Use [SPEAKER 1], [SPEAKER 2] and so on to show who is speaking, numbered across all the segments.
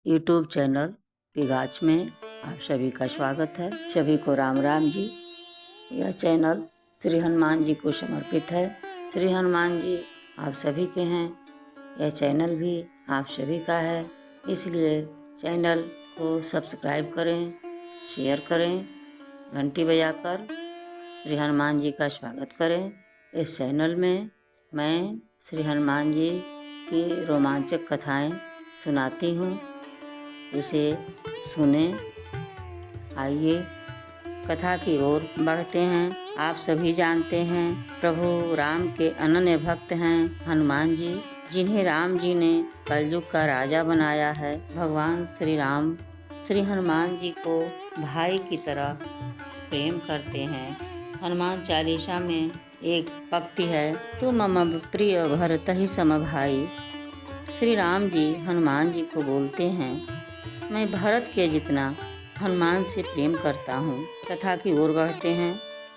[SPEAKER 1] YouTube channel पिगाच में आप सभी का स्वागत है। सभी को राम राम जी। यह चैनल श्री हनुमान जी को समर्पित है। श्री हनुमान जी आप सभी के हैं, यह चैनल भी आप सभी का है, इसलिए चैनल को सब्सक्राइब करें, शेयर करें, घंटी बजाकर श्री हनुमान जी का स्वागत करें। इस चैनल में मैं श्री हनुमान जी की रोमांचक कथाएं सुनाती हूँ, इसे सुने। आइए कथा की ओर बढ़ते हैं। आप सभी जानते हैं प्रभु राम के अनन्य भक्त हैं हनुमान जी, जिन्हें राम जी ने कलयुग का राजा बनाया है। भगवान श्री राम श्री हनुमान जी को भाई की तरह प्रेम करते हैं। हनुमान चालीसा में एक पंक्ति है, तू मम प्रिय भरतहि सम भाई। श्री राम जी हनुमान जी को बोलते हैं, मैं भरत के जितना हनुमान से प्रेम करता हूँ। कथा की ओर बढ़ते हैं।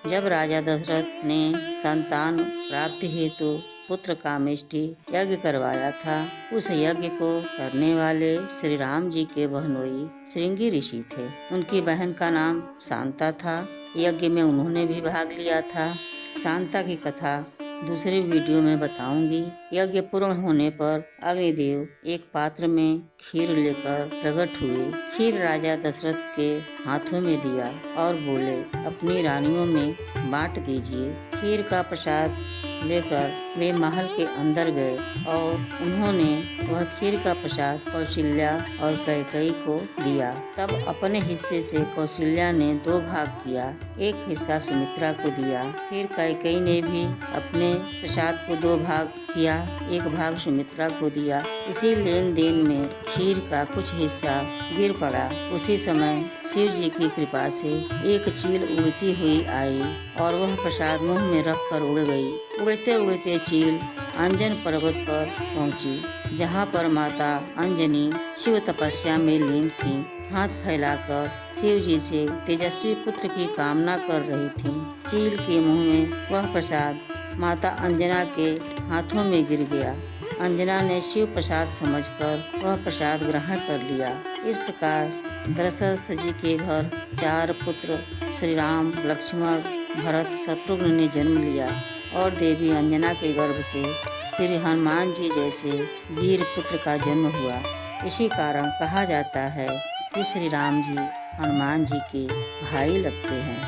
[SPEAKER 1] जब राजा दशरथ ने संतान प्राप्ति हेतु पुत्र कामेष्टि यज्ञ करवाया था, उस यज्ञ को करने वाले श्री राम जी के बहनोई श्रृंगी ऋषि थे। उनकी बहन का नाम शांता था। यज्ञ में उन्होंने भी भाग लिया था। शांता की कथा दूसरे वीडियो में बताऊंगी। यज्ञ पूर्ण होने पर अग्निदेव एक पात्र में खीर लेकर प्रकट हुए। खीर राजा दशरथ के हाथों में दिया और बोले, अपनी रानियों में बांट दीजिए। खीर का प्रसाद लेकर वे महल के अंदर गए और उन्होंने वह खीर का प्रसाद कौशल्या और कैकेयी को दिया। तब अपने हिस्से से कौशल्या ने 2 भाग किया, एक हिस्सा सुमित्रा को दिया। फिर कैकेयी ने भी अपने प्रसाद को 2 भाग किया, एक भाग सुमित्रा को दिया। इसी लेन देन में खीर का कुछ हिस्सा गिर पड़ा। उसी समय शिव जी की कृपा से एक चील उड़ती हुई आई और वह प्रसाद मुंह में रखकर उड़ गई। उड़ते उड़ते चील अंजन पर्वत पर पहुंची, जहां पर माता अंजनी शिव तपस्या में लीन थी। हाथ फैलाकर शिव जी से तेजस्वी पुत्र की कामना कर रही थी। चील के मुंह में वह प्रसाद माता अंजना के हाथों में गिर गया। अंजना ने शिव प्रसाद समझकर वह प्रसाद ग्रहण कर लिया। इस प्रकार दशरथ जी के घर 4 पुत्र श्री राम, लक्ष्मण, भरत, शत्रुघ्न ने जन्म लिया और देवी अंजना के गर्भ से श्री हनुमान जी जैसे वीर पुत्र का जन्म हुआ। इसी कारण कहा जाता है कि श्री राम जी हनुमान जी के भाई लगते हैं।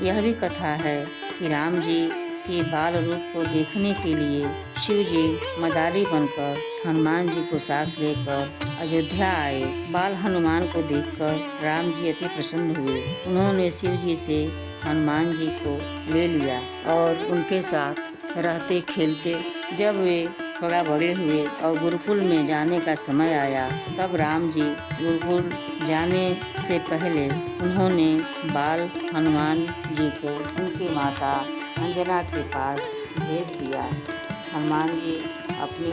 [SPEAKER 1] यह भी कथा है कि राम जी के बाल रूप को देखने के लिए शिव जी मदारी बनकर हनुमान जी को साथ लेकर अयोध्या आए। बाल हनुमान को देखकर राम जी अति प्रसन्न हुए। उन्होंने शिव जी से हनुमान जी को ले लिया और उनके साथ रहते खेलते। जब वे थोड़ा बड़े हुए और गुरुकुल में जाने का समय आया, तब राम जी गुरुकुल जाने से पहले उन्होंने बाल हनुमान जी को उनकी माता अंजना के पास भेज दिया। हनुमान जी अपनी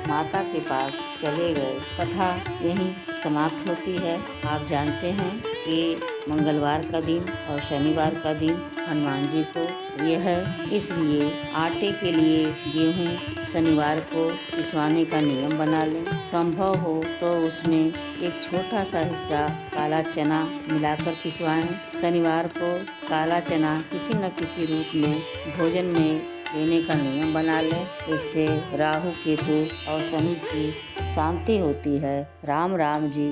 [SPEAKER 1] माता के पास चले गए। कथा यहीं समाप्त होती है। आप जानते हैं कि मंगलवार का दिन और शनिवार का दिन हनुमान जी को ये है, इसलिए आटे के लिए गेहूँ शनिवार को पिसवाने का नियम बना लें। संभव हो तो उसमें एक छोटा सा हिस्सा काला चना मिलाकर पिसवाएं। शनिवार को काला चना किसी न किसी रूप में भोजन में लेने का नियम बना लें। इससे राहु केतु और शनि की शांति होती है। राम राम जी।